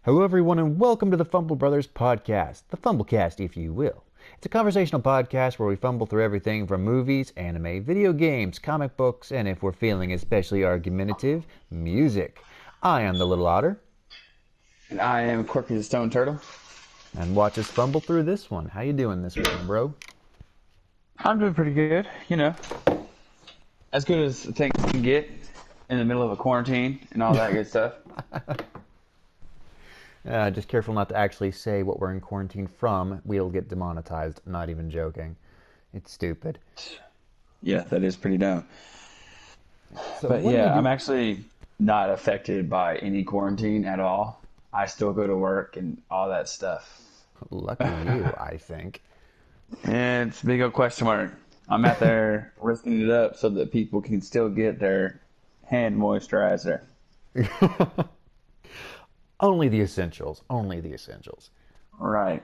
Hello, everyone, and welcome to the Fumble Brothers podcast, the Fumblecast, if you will. It's a conversational podcast where we fumble through everything from movies, anime, video games, comic books, and if we're feeling especially argumentative, music. I am the Little Otter. And I am Quirky the Stone Turtle. And watch us fumble through this one. How you doing this week, bro? I'm doing pretty good, as good as things can get in the middle of a quarantine and all that good stuff. Just careful not to actually say what we're in quarantine from. We'll get demonetized. Not even joking. It's stupid. Yeah, that is pretty dumb. So but yeah, I'm actually not affected by any quarantine at all. I still go to work and all that stuff. Lucky you, I think. And it's a big old question mark. I'm out there risking it up so that people can still get their hand moisturizer. Only the essentials. Only the essentials. Right.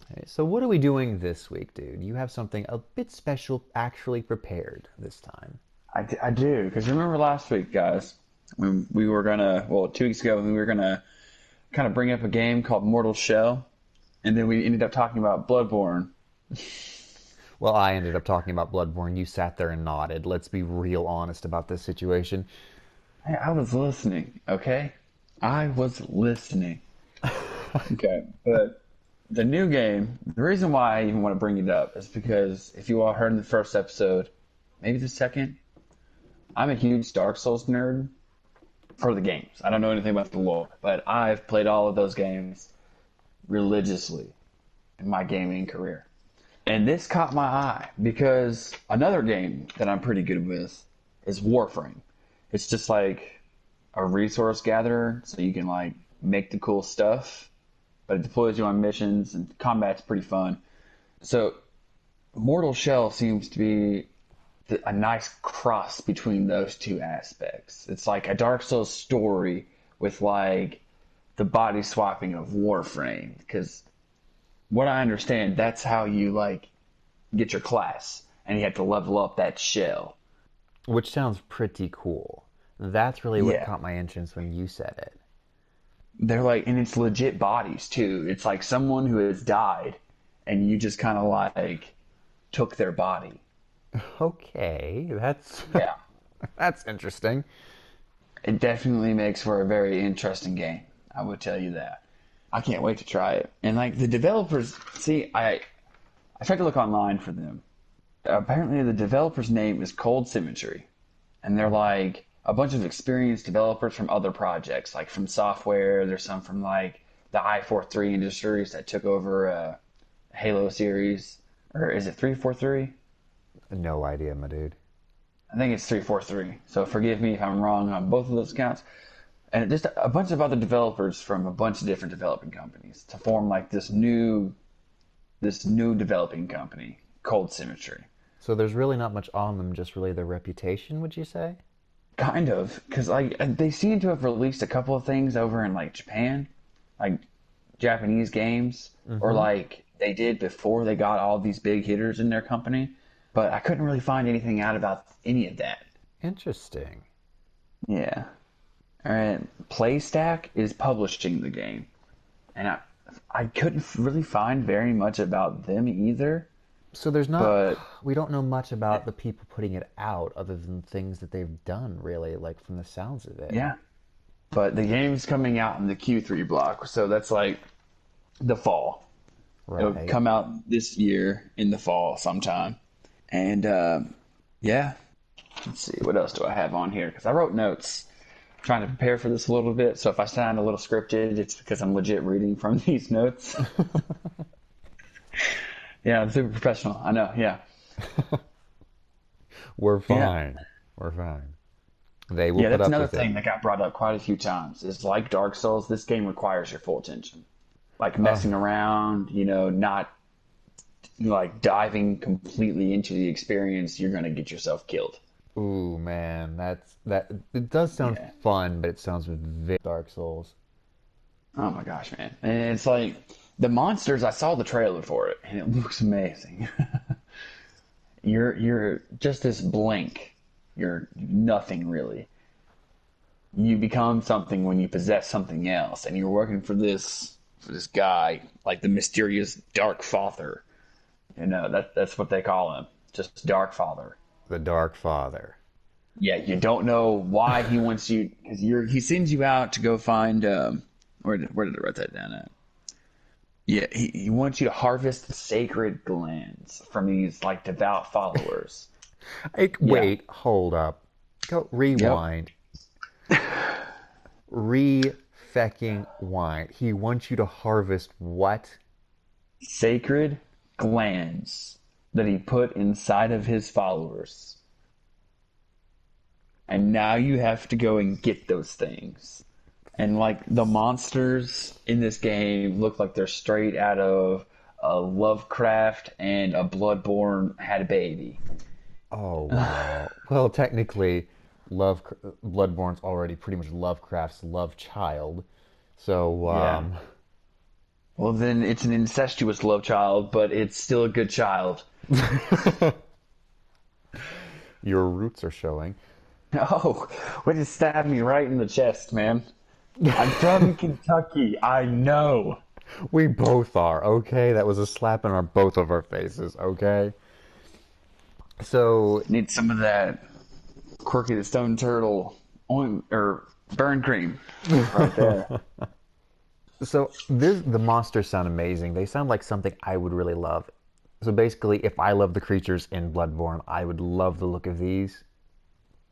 Okay, so what are we doing this week, dude? You have something a bit special actually prepared this time. I do, because remember last week, guys, when we were going to, 2 weeks ago, we were going to kind of bring up a game called Mortal Shell, and then we ended up talking about Bloodborne. Well, I ended up talking about Bloodborne. You sat there and nodded. Let's be real honest about this situation. Hey, I was listening, okay? I was listening. Okay, but the new game, the reason why I even want to bring it up is because if you all heard in the first episode, maybe the second, I'm a huge Dark Souls nerd for the games. I don't know anything about the lore, but I've played all of those games religiously in my gaming career. And this caught my eye because another game that I'm pretty good with is Warframe. It's just like a resource gatherer, so you can like make the cool stuff, but it deploys you on missions and combat's pretty fun. So Mortal Shell seems to be a nice cross between those two aspects. It's like a Dark Souls story with like the body swapping of Warframe, because what I understand, that's how you like get your class, and you have to level up that shell. Which sounds pretty cool. That's really what caught my interest when you said it. They're like, and it's legit bodies too. It's like someone who has died, and you just kind of like took their body. Okay, that's that's interesting. It definitely makes for a very interesting game. I would tell you that. I can't wait to try it. And like the developers, see, I tried to look online for them. Apparently, the developer's name is Cold Symmetry, and they're like a bunch of experienced developers from other projects, like from software. There's some from like the I-43 Industries that took over Halo series, or is it 343? No idea, my dude. I think it's 343. So forgive me if I'm wrong on both of those accounts. And just a bunch of other developers from a bunch of different developing companies to form like this new developing company, Cold Symmetry. So there's really not much on them, just really their reputation, would you say? Kind of, because like they seem to have released a couple of things over in like Japan, like Japanese games, or like they did before they got all these big hitters in their company. But I couldn't really find anything out about any of that. Interesting. Yeah. All right. PlayStack is publishing the game, and I couldn't really find very much about them either. So there's not, we don't know much about the people putting it out other than things that they've done, really, like from the sounds of it. Yeah. But the game's coming out in the Q3 block, so that's like the fall. Right. It'll come out this year in the fall sometime. And yeah, let's see, what else do I have on here? Because I wrote notes trying to prepare for this a little bit, so if I sound a little scripted, it's because I'm legit reading from these notes. Yeah, I'm super professional. I know, yeah. We're fine. Yeah. We're fine. They will put up with it. Yeah, that's another thing that got brought up quite a few times. Is like Dark Souls, this game requires your full attention. Like messing around, not like diving completely into the experience, you're going to get yourself killed. Ooh, man, that it does sound fun, but it sounds very Dark Souls. Oh my gosh, man. And it's like the monsters, I saw the trailer for it and it looks amazing. You're just this blink. You're nothing really. you become something when you possess something else, and you're working for this guy, like the mysterious Dark Father. That's what they call him, just Dark Father. The Dark Father. Yeah, you don't know why he wants you because he sends you out to go find where did I write that down at? Yeah, he wants you to harvest the sacred glands from these like devout followers. Yeah. Wait, hold up. Go Yep. rewind. Re-fecking wind. He wants you to harvest what? Sacred glands that he put inside of his followers. And now you have to go and get those things. And like the monsters in this game look like they're straight out of a Lovecraft and a Bloodborne had a baby. Oh well. Well, technically, Love Bloodborne's already pretty much Lovecraft's love child. So, Yeah. Well, then it's an incestuous love child, but it's still a good child. your roots are showing. Oh, what just stabbed me right in the chest, man. I'm from Kentucky. I know. We both are, okay? That was a slap in our both of our faces, okay? So, Need some of that Quirky the Stone Turtle oil or burn cream right there. the monsters sound amazing. They sound like something I would really love. So basically, if I love the creatures in Bloodborne, I would love the look of these.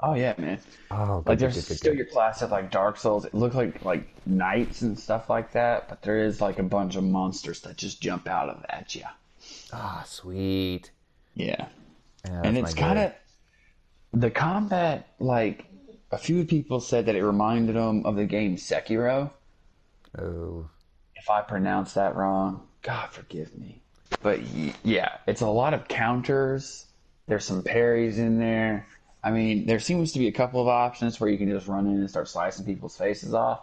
Oh yeah, man. Oh, Like good, good, there's good, good, still good. your classic like Dark Souls. It look like knights and stuff like that, but there is like a bunch of monsters that just jump out of at you. Ah, sweet. Yeah, Yeah, and that's my it's kind boy. of the combat. Like a few people said that it reminded them of the game Sekiro. Oh, If I pronounce that wrong, God forgive me. But yeah, it's a lot of counters. There's some parries in there. I mean, there seems to be a couple of options where you can just run in and start slicing people's faces off.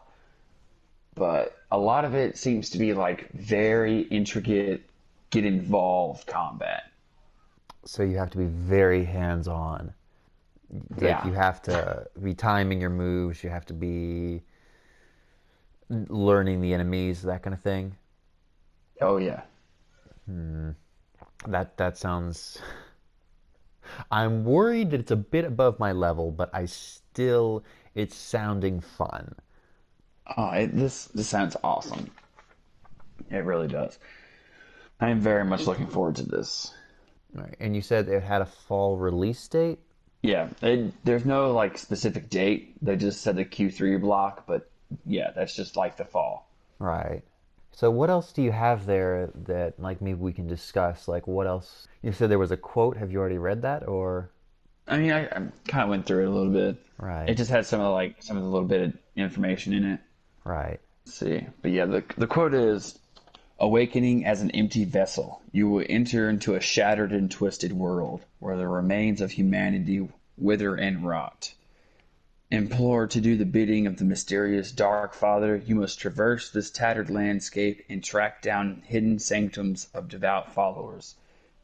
But a lot of it seems to be like very intricate, get involved combat. so you have to be very hands-on. Like Yeah. you have to be timing your moves. You have to be learning the enemies, that kind of thing. Oh, yeah. That sounds. I'm worried that it's a bit above my level, but it's sounding fun. Oh, this sounds awesome. It really does. I am very much looking forward to this. Right. And you said it had a fall release date. Yeah, there's no like specific date. They just said the Q3 block, but yeah, that's just like the fall. Right. So what else do you have there that like maybe we can discuss? Like what else? You said there was a quote. Have you already read that or? I mean, I kind of went through it a little bit. It Right. just had some of the little bit of information in it. Right. Let's see, but yeah, the quote is, "Awakening as an empty vessel, you will enter into a shattered and twisted world where the remains of humanity wither and rot. Implored to do the bidding of the mysterious Dark Father, you must traverse this tattered landscape and track down hidden sanctums of devout followers.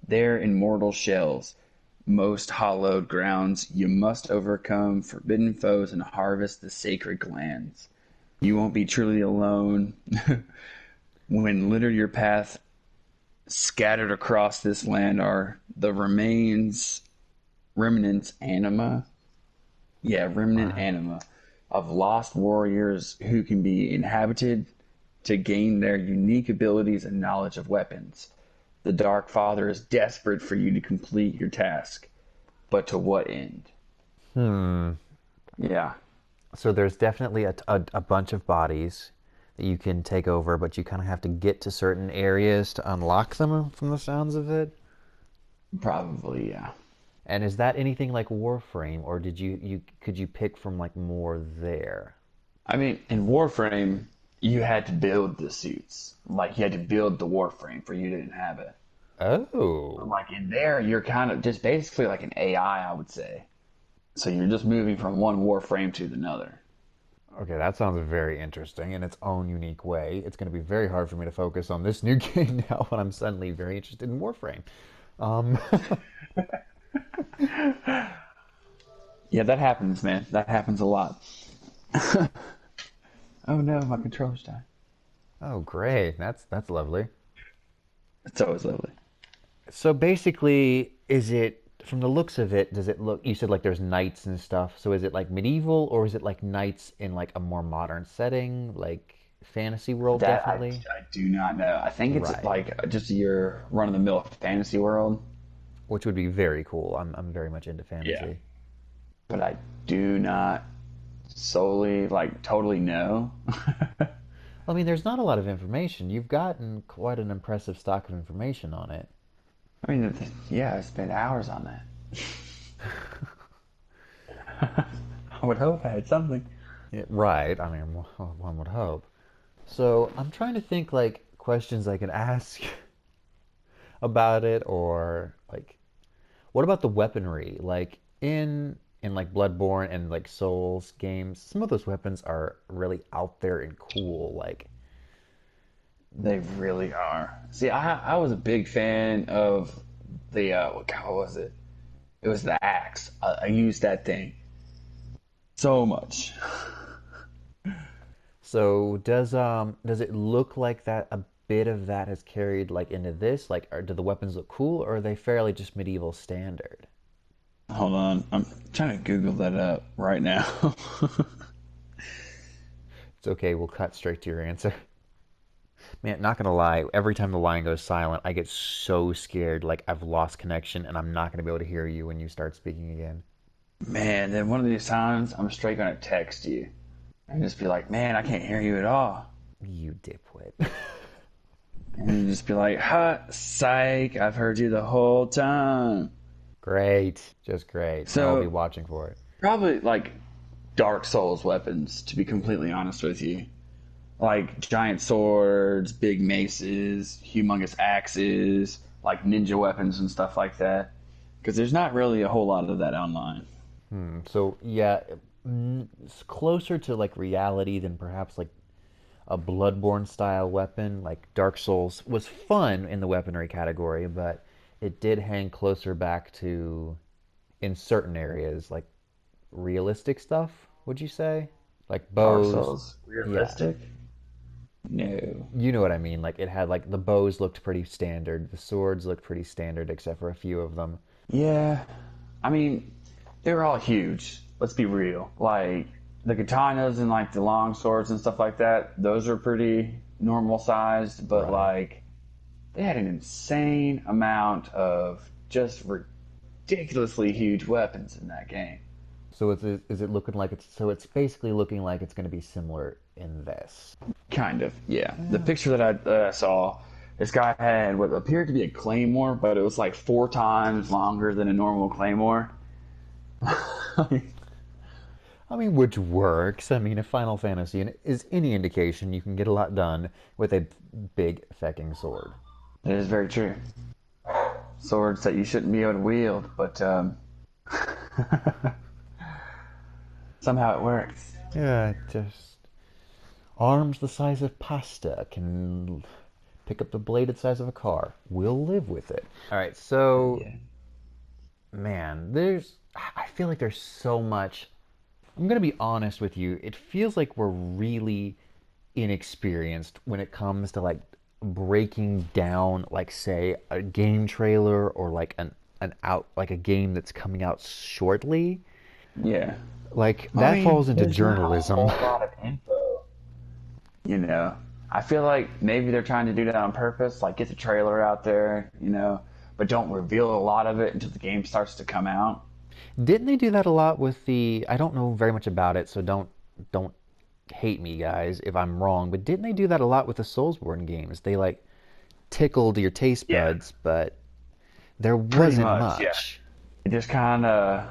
There, in mortal shells, most hallowed grounds, you must overcome forbidden foes and harvest the sacred glands. You won't be truly alone when litter your path. Scattered across this land are the remnants anima. Yeah, remnant Wow. anima of lost warriors who can be inhabited to gain their unique abilities and knowledge of weapons. The Dark Father is desperate for you to complete your task, but to what end?" Hmm. Yeah. So there's definitely a bunch of bodies that you can take over, but you kind of have to get to certain areas to unlock them from the sounds of it. Probably, yeah. And is that anything like Warframe, or did you could you pick from like more there? I mean, in Warframe, you had to build the suits. Like, you had to build the Warframe for you to inhabit. But, Oh. like, in there, you're kind of just basically like an AI, I would say. So you're just moving from one Warframe to another. Okay, that sounds very interesting in its own unique way. It's going to be very hard for me to focus on this new game now when I'm suddenly very interested in Warframe. Um, Yeah, that happens, man. That happens a lot. Oh no, my controller's dying. Oh, great. That's lovely. It's always lovely. So basically, is it from the looks of it, does it look, you said like there's knights and stuff. So is it like medieval or is it like knights in like a more modern setting, like fantasy world That definitely? I do not know. I think it's Right. like just your run of the mill fantasy world. Which would be very cool. I'm very much into Yeah. fantasy. But I do not solely like totally know. I mean, there's not a lot of information. You've gotten quite an impressive stock of information on it. I mean, yeah, I spent hours on that. I would hope I had something. Yeah, right. I mean, one would hope. So I'm trying to think like questions I can ask about it, or like, what about the weaponry? Like in like Bloodborne and like Souls games, some of those weapons are really out there and cool. Like, They really are. See, I was a big fan of the what was it? It was the axe. I used that thing so much. so does it look like that a bit of that has carried like into this? Like, do the weapons look cool, or are they fairly just medieval standard? Hold on, I'm trying to Google that up right now. It's okay. We'll cut straight to your answer. Man, not gonna lie, every time the line goes silent, I get so scared, like I've lost connection and I'm not gonna be able to hear you when you start speaking again. Man, then one of these times I'm straight gonna text you and just be like, "Man, I can't hear you at all," You dipwit. and you just be like, "Ha, psych! I've heard you the whole time." Great, just great. Now I'll be So watching for it. probably like Dark Souls weapons, to be completely honest with you. Like giant swords, big maces, humongous axes, like ninja weapons and stuff like that. Because there's not really a whole lot of that online. So yeah, it's closer to like reality than perhaps like a Bloodborne style weapon. Like Dark Souls was fun in the weaponry category, but it did hang closer back to in certain areas like realistic stuff. Would you say? Like Dark bows? Souls, Yeah, realistic? No. you know what I mean. Like it had like the bows looked pretty standard, the swords looked pretty standard except for a few of them. Yeah, I mean, they were all huge. Let's be real. Like the katanas and like the long swords and stuff like that, those are pretty normal sized, but Right. like they had an insane amount of just ridiculously huge weapons in that game. So is it looking like it's basically looking like it's going to be similar in this. Kind of, yeah. The Yeah. picture that I saw, this guy had what appeared to be a claymore, but it was like 4 times longer than a normal claymore. I mean, which works. I mean, if Final Fantasy is any indication, you can get a lot done with a big fecking sword. It is very true. Swords that you shouldn't be able to wield, but somehow it works. Yeah, just arms the size of pasta can pick up the bladed size of a car. We'll live with it. All right, so Yeah. man, I feel like there's so much. I'm gonna be honest with you. It feels like we're really inexperienced when it comes to like breaking down, like say a game trailer or like an out like a game that's coming out shortly. Yeah. Like I that mean, falls into there's not a journalism. whole lot of info. You know, I feel like maybe they're trying to do that on purpose, like get the trailer out there, but don't reveal a lot of it until the game starts to come out. Didn't they do that a lot with the? I don't know very much about it, so don't hate me, guys, if I'm wrong. But didn't they do that a lot with the Soulsborne games? They like tickled your taste Yeah. buds, but there Pretty wasn't much, yeah. much. It just kind of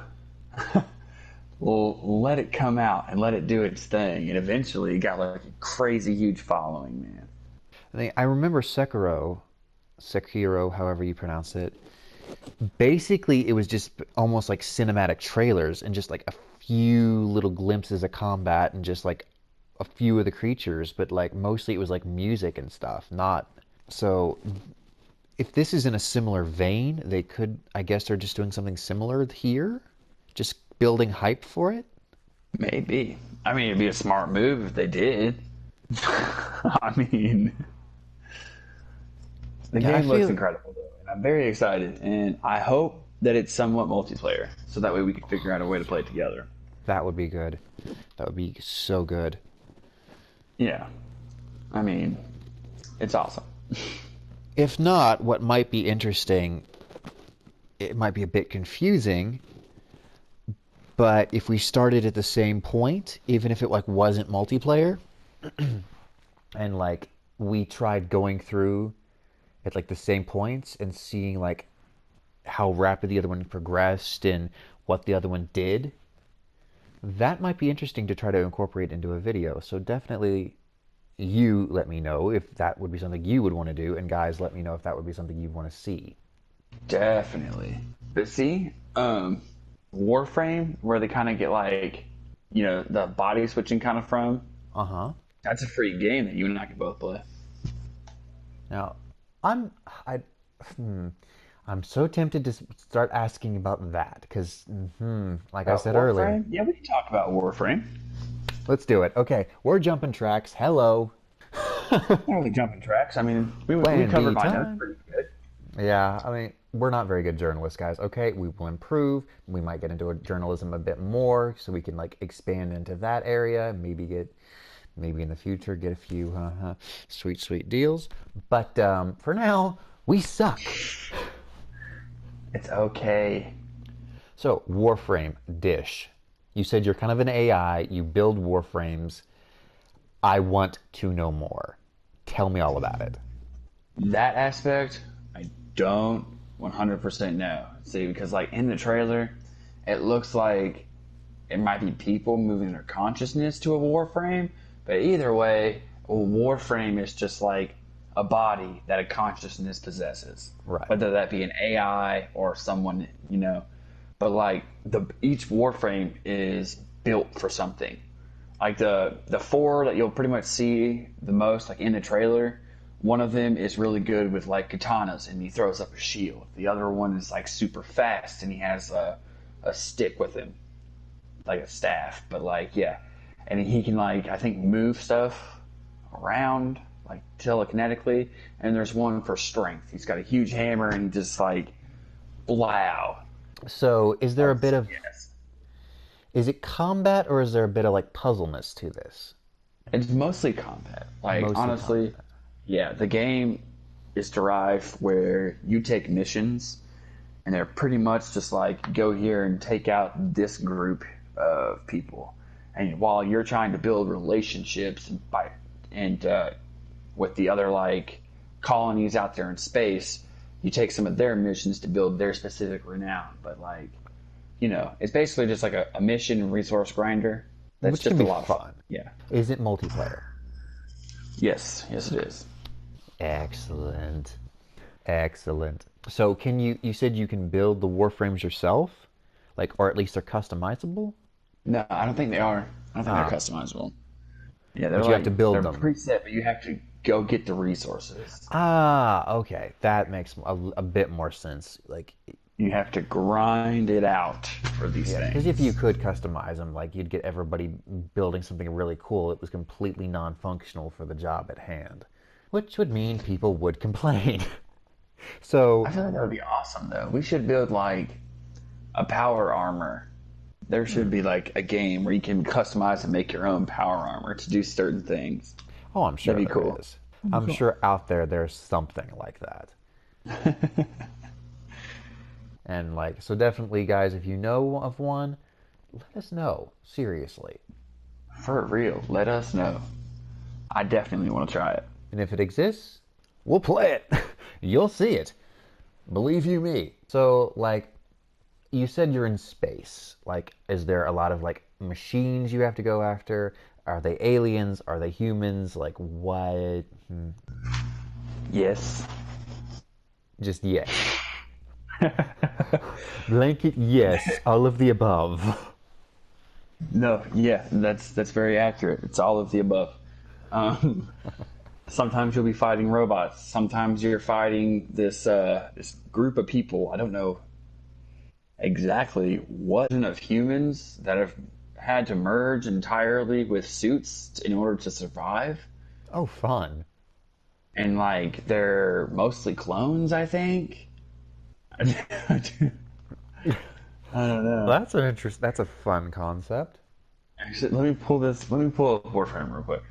let it come out and let it do its thing, and eventually it got like a crazy huge following, man. I remember Sekiro, however you pronounce it. Basically, it was just almost like cinematic trailers and just like a few little glimpses of combat and just like a few of the creatures, but like mostly it was like music and stuff. Not so. If this is in a similar vein, they could. I guess they're just doing something similar here, just building hype for it. Maybe. I mean, it'd be a smart move if they did. I mean, the Yeah, I game looks feel incredible though, and I'm very excited. And I hope that it's somewhat multiplayer, so that way we can figure out a way to play it together. that would be good. That would be so good. Yeah, I mean, it's awesome. If not, what might be interesting, it might be a bit confusing, but if we started at the same point, even if it like wasn't multiplayer, and like we tried going through at like the same points and seeing like how rapid the other one progressed and what the other one did, that might be interesting to try to incorporate into a video. So definitely you let me know if that would be something you would want to do, and guys, let me know if that would be something you'd want to see. Definitely. But see, Warframe, where they kind of get like, the body switching kind of from, Uh huh. that's a free game that you and I can both play. Now, I'm I, hmm, I'm so tempted to start asking about that because, like I said earlier, Warframe? Yeah, we can talk about Warframe. let's do it. Okay, we're jumping tracks. Hello. Not really jumping tracks. I mean, we Plan covered B my notes time. pretty good. Yeah, I mean, we're not very good journalists, guys. Okay, we will improve. We might get into journalism a bit more, so we can like expand into that area. Maybe in the future, get a few sweet, sweet deals. But for now, we suck. It's okay. So, Warframe Dish. You said you're kind of an AI. You build Warframes. I want to know more. Tell me all about it. That aspect, I don't 100% know. See, because like in the trailer, it looks like it might be people moving their consciousness to a Warframe, but either way, a Warframe is just like a body that a consciousness possesses. Right. Whether that be an AI or someone, But like each Warframe is built for something. Like the four that you'll pretty much see the most, like in the trailer, one of them is really good with like katanas and he throws up a shield. The other one is like super fast and he has a stick with him, like a staff. But like yeah, and he can like I think move stuff around like telekinetically. And there's one for strength. He's got a huge hammer and he just like wow. So, is there a bit of Yes. is it combat or is there a bit of like puzzleness to this? It's mostly combat. Like Mostly honestly, combat. yeah, the game is derived where you take missions and they're pretty much just like go here and take out this group of people. And while you're trying to build relationships and with the other like colonies out there in space, you take some of their missions to build their specific renown. But like, it's basically just like a mission resource grinder. That's Which can just a be lot of fun. fun. Yeah. Is it multiplayer? Yes, it is. Excellent. Excellent. So you said you can build the warframes yourself? Like, or at least they're customizable? No, I don't think they are. I don't think Ah, they're customizable. Yeah, but you have to build they're them. preset, but you have to go get the resources. Ah, okay. That makes a bit more sense. Like, You have to grind it out for these yeah, because if things. you could customize them, like you'd get everybody building something really cool. It was completely non-functional for the job at hand, which would mean people would complain. I So, feel like that would be awesome, though. We should build like a power armor. There should be like a game where you can customize and make your own power armor to do certain things. oh, I'm sure That'd be there cool. is. I'm sure out there's something like that. And like, so definitely, guys, if you know of one, let us know. Seriously. For real, let us know. I definitely want to try it. And if it exists, we'll play it. You'll see it. Believe you me. So, like, you said you're in space. Like, is there a lot of like machines you have to go after? Are they aliens? Are they humans? Like, what? Yes. Just yes. Blanket yes. All of the above. No, yeah, that's very accurate. It's all of the above. Um, Sometimes you'll be fighting robots. Sometimes you're fighting this group of people. I don't know exactly what of humans that had to merge entirely with suits in order to survive. Oh, fun. And like they're mostly clones, I think. I don't know. That's a fun concept. Actually, let me pull this. Let me pull up Warframe real quick.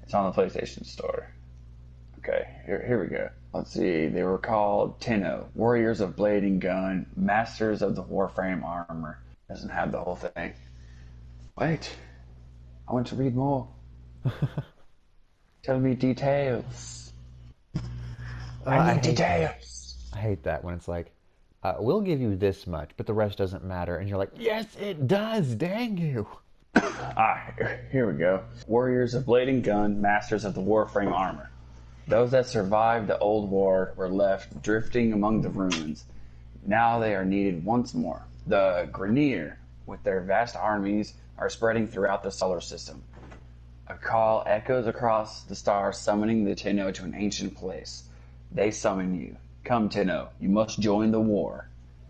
It's on the PlayStation Store. Okay, here we go. Let's see. They were called Tenno, Warriors of Blade and Gun, Masters of the Warframe Armor. Doesn't have the whole thing. Wait, I want to read more. Tell me details. I need details. I hate that when it's like, we'll give you this much, but the rest doesn't matter. And you're like, yes, it does. Dang you. Here we go. Warriors of Blade and Gun, Masters of the Warframe Armor. Those that survived the old war were left drifting among the ruins. Now they are needed once more. The Grineer, with their vast armies, are spreading throughout the solar system. A call echoes across the stars, summoning the Tenno to an ancient place. They summon you. Come, Tenno, you must join the war.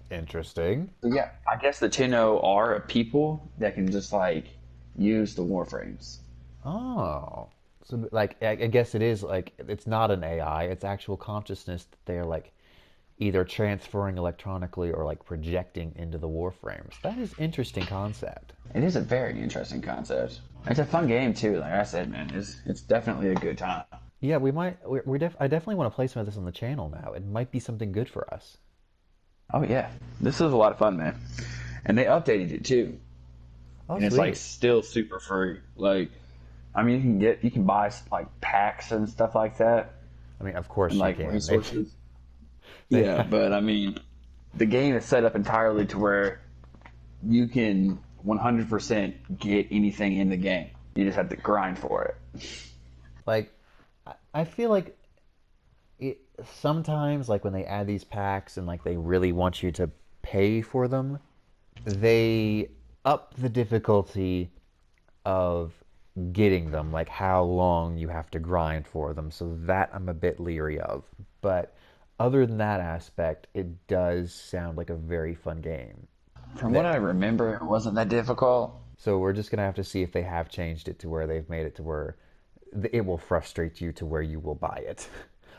Interesting. So yeah, I guess the Tenno are a people that can just like use the Warframes. Oh. So, like, I guess it is like, it's not an AI, it's actual consciousness that they're like either transferring electronically or like projecting into the Warframes. That is interesting concept. It is a very interesting concept. It's a fun game too. Like I said, man, it's definitely a good time. Yeah, we might. I definitely want to play some of this on the channel now. It might be something good for us. Oh yeah, this is a lot of fun, man. And they updated it too, Oh, and it's like sweet. still super free. Like, I mean, you can buy like packs and stuff like that, I mean, of course and you like can. resources. They, Yeah, but I mean, the game is set up entirely to where you can 100% get anything in the game. You just have to grind for it. like, I feel like it sometimes, like when they add these packs and like they really want you to pay for them, they up the difficulty of getting them, like how long you have to grind for them. So that I'm a bit leery of. But other than that aspect, it does sound like a very fun game. From what That I remember, it wasn't that difficult. so we're just gonna have to see if they have changed it to where they've made it to where it will frustrate you to where you will buy it.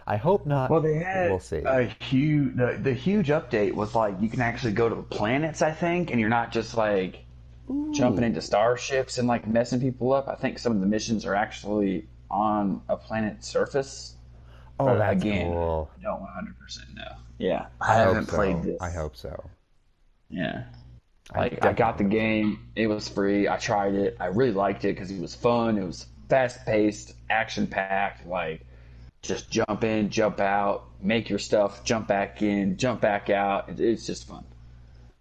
I hope not, Well, they but we'll had see. a huge the huge update was like you can actually go to the planets, I think, and you're not just like jumping Ooh. into starships and like messing people up. I think some of the missions are actually on a planet's surface. Oh, But that's again, cool. I don't 100% know. Yeah, I I hope haven't played so. I this. hope so. Yeah. I Like I got definitely the hope so. game. It was free. I tried it. I really liked it because it was fun. It was fast paced, action packed. Like just jump in, jump out, make your stuff, jump back in, jump back out. It's just fun.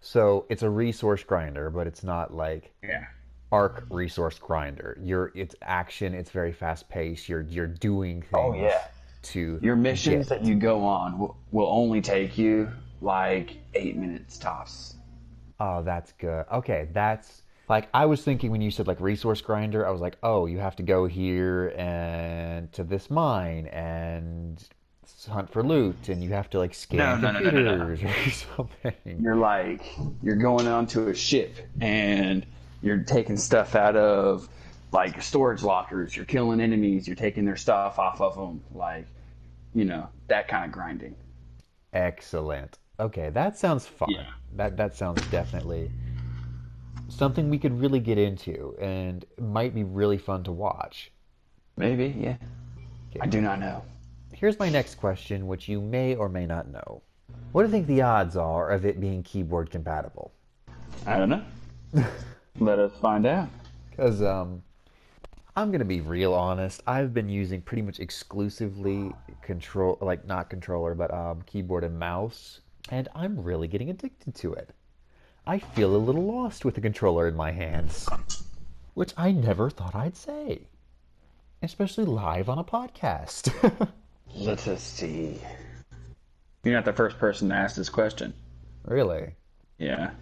So it's a resource grinder, but it's not like Yeah. Arc resource grinder. It's action, it's very fast paced. You're doing Oh things yeah. to Your get missions that it. you go on will only take you like 8 minutes tops. Oh, that's good. Okay, that's like I was thinking when you said like resource grinder, I was like, oh, you have to go here and to this mine and hunt for loot, and you have to like scan No, no, no, no, no, no. computers or something. You're like you're going onto a ship and you're taking stuff out of like storage lockers. You're killing enemies. You're taking their stuff off of them. Like that kind of grinding. Excellent. Okay, that sounds fun. Yeah. That sounds definitely something we could really get into, and it might be really fun to watch. Maybe. Yeah. I Okay, do not know. here's my next question, which you may or may not know. What do you think the odds are of it being keyboard compatible? I don't know. Let us find out. Because I'm gonna be real honest. I've been using pretty much exclusively control, like not controller, but keyboard and mouse, and I'm really getting addicted to it. I feel a little lost with the controller in my hands, which I never thought I'd say, especially live on a podcast. Let us see. You're not the first person to ask this question. Really? Yeah.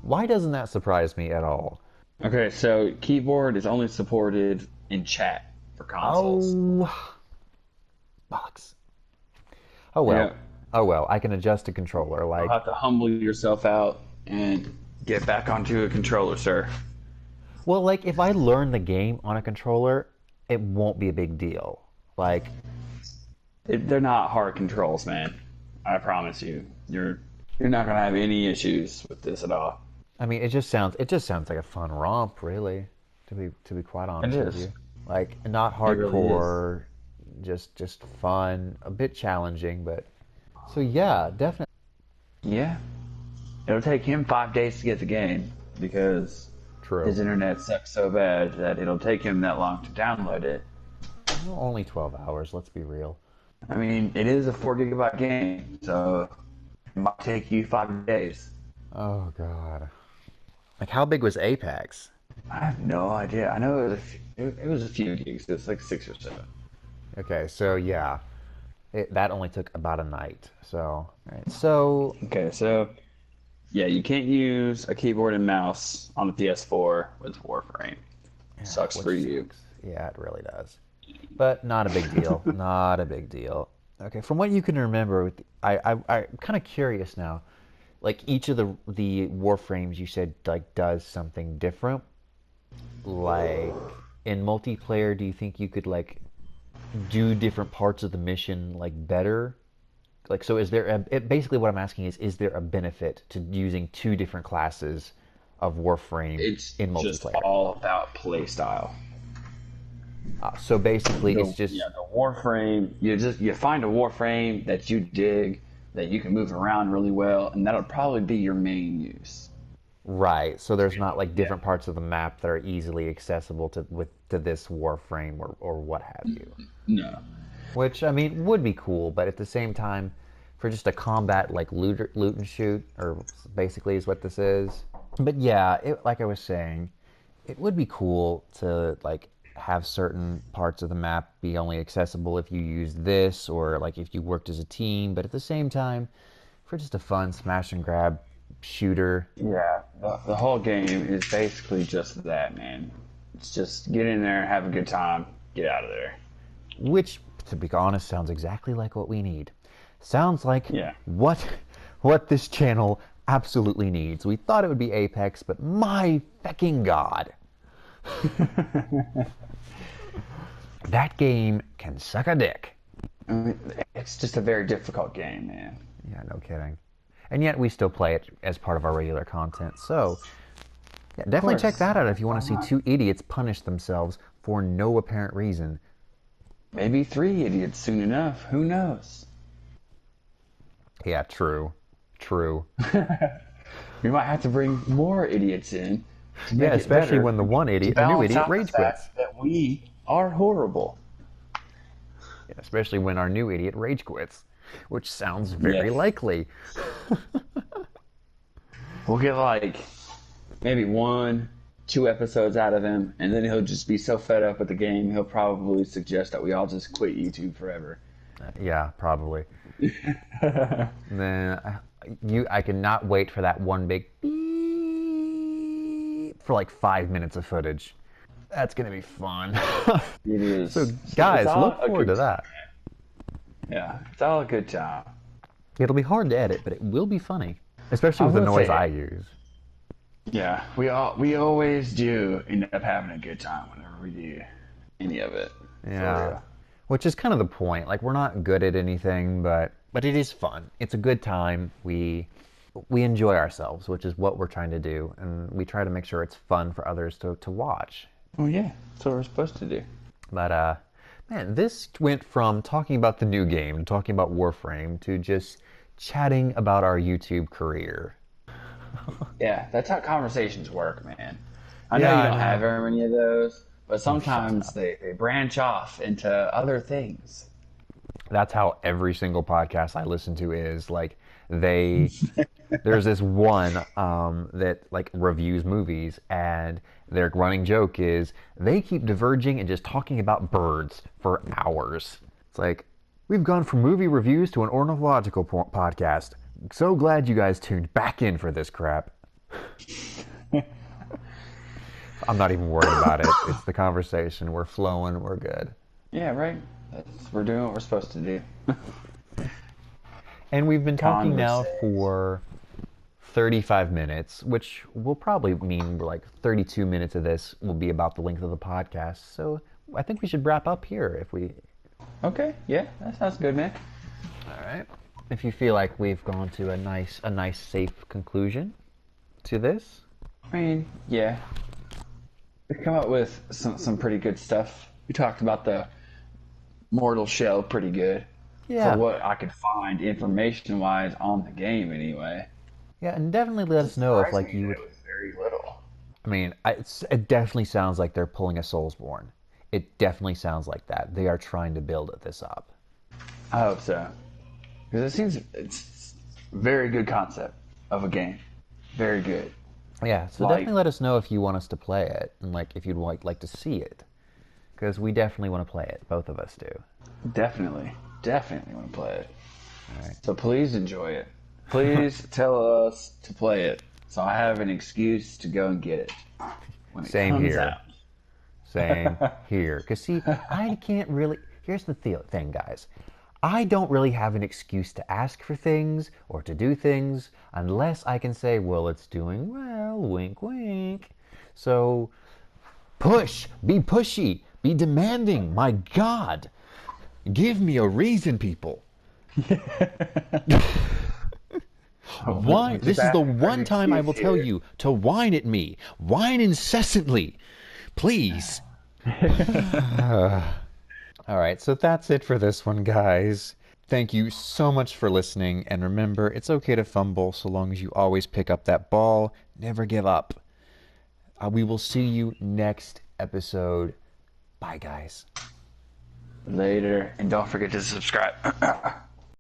Why doesn't that surprise me at all? Okay, so keyboard is only supported in chat for consoles. Oh, box. Oh well. Yeah. Oh well. I can adjust a controller. You'll Like, have to humble yourself out and get back onto a controller, sir. Well, like if I learn the game on a controller, it won't be a big deal. Like, They're not hard controls, man. I promise you. You're not gonna have any issues with this at all. I mean, it just sounds like a fun romp, really, to be quite It honest with is. you. Like not It really is. hardcore, just fun, a bit challenging, but so yeah, definitely Yeah. It'll take him 5 days to get the game because true. his internet sucks so bad that it'll take him that long to download it. Well, only 12 hours, let's be real. I mean, it is a 4 gigabyte game, so it might take you 5 days. Oh God. Like how big was Apex? I have no idea. I know it was a few gigs. It was like 6 or 7. Okay, so yeah, that only took about a night. So, all right. So, Okay, so yeah, you can't use a keyboard and mouse on the PS4 with Warframe. yeah, Sucks which for you. sucks. Yeah, it really does. But not a big deal. Not a big deal. Okay, from what you can remember, I'm kind of curious now. Like each of the Warframes you said like does something different. Like in multiplayer, do you think you could like do different parts of the mission like better? Like so, is there basically what I'm asking is there a benefit to using two different classes of Warframe It's in just multiplayer? all about play style. So basically, it's just The Warframe. You find a Warframe that you dig, that you can move around really well, and that'll probably be your main use. right. So there's not like Yeah. different parts of the map that are easily accessible to this Warframe or what have you. No. Which I mean would be cool, but at the same time, for just a combat like loot and shoot, or basically is what this is. But yeah, like I was saying, it would be cool to like have certain parts of the map be only accessible if you use this, or like if you worked as a team. But at the same time, for just a fun smash and grab shooter, Yeah, the whole game is basically just that, man. It's just get in there, have a good time, get out of there. which to be honest sounds exactly like what we need. Sounds like Yeah. what what this channel absolutely needs. We thought it would be Apex, but my fucking god. That game can suck a dick. I mean, it's just a very difficult game, man. Yeah, no kidding. And yet we still play it as part of our regular content. So, yeah, Of definitely check course. that out if you want Why to see not? two idiots punish themselves for no apparent reason. Maybe 3 idiots soon enough. Who knows? Yeah, true. True. We might have to bring more idiots in to Yeah, make it especially better, when to the new balance idiot out the rage quits. fact that we are horrible. Yeah, especially when our new idiot rage quits, which sounds very Yes. likely. We'll get like maybe 1, 2 episodes out of him, and then he'll just be so fed up with the game, he'll probably suggest that we all just quit YouTube forever. Yeah, probably. Then I cannot wait for that one big beep for like 5 minutes of footage. That's gonna be fun. It is. So It's guys, all look a forward good to that. Yeah, it's all a good time. It'll be hard to edit, but it will be funny, I especially with the will noise say, I use. yeah, we always do end up having a good time whenever we do any of it. For Yeah, real. which is kind of the point. Like we're not good at anything, but it is fun. It's a good time. We enjoy ourselves, which is what we're trying to do, and we try to make sure it's fun for others to watch. Oh yeah, that's what we're supposed to do. But man, this went from talking about the new game, talking about Warframe, to just chatting about our YouTube career. Yeah, that's how conversations work, man. I know Yeah, you I don't have know. very many of those, but Oh, shut sometimes up. they branch off into other things. That's how every single podcast I listen to is. Like they there's this one that like reviews movies, and their running joke is they keep diverging and just talking about birds for hours. It's like we've gone from movie reviews to an ornithological podcast. So glad you guys tuned back in for this crap. I'm not even worried about it. It's the conversation. We're flowing. We're good. Yeah, right. We're doing what we're supposed to do. And we've been talking now Conversation. for 35 minutes, which will probably mean like 32 minutes of this will be about the length of the podcast. So I think we should wrap up here if we. Okay, yeah, that sounds good, man. All right. If you feel like we've gone to a nice, safe conclusion to this. I mean, yeah, we've come up with some pretty good stuff. We talked about the mortal shell pretty good. Yeah. For what I could find information-wise on the game, anyway. Yeah, and definitely let us know if like you would. It was very little. I mean, it definitely sounds like they're pulling a Soulsborne. It definitely sounds like that. They are trying to build this up. I hope so, because it's a very good concept of a game. Very good. Yeah, so definitely let us know if you want us to play it, and like if you'd like to see it, because we definitely want to play it. Both of us do. Definitely want to play it. All right. So please enjoy it. Please tell us to play it, so I have an excuse to go and get it when it Same comes here. out. Same here. Because see, I can't really. Here's the thing, guys. I don't really have an excuse to ask for things or to do things unless I can say, well, it's doing well, wink, wink. So push, be pushy, be demanding. My God, give me a reason, people. Why? This is the one time I will tell you to whine at me. Whine incessantly. Please. All right, so that's it for this one, guys. Thank you so much for listening, and remember, it's okay to fumble so long as you always pick up that ball. Never give up. We will see you next episode. Bye, guys. Later, and don't forget to subscribe.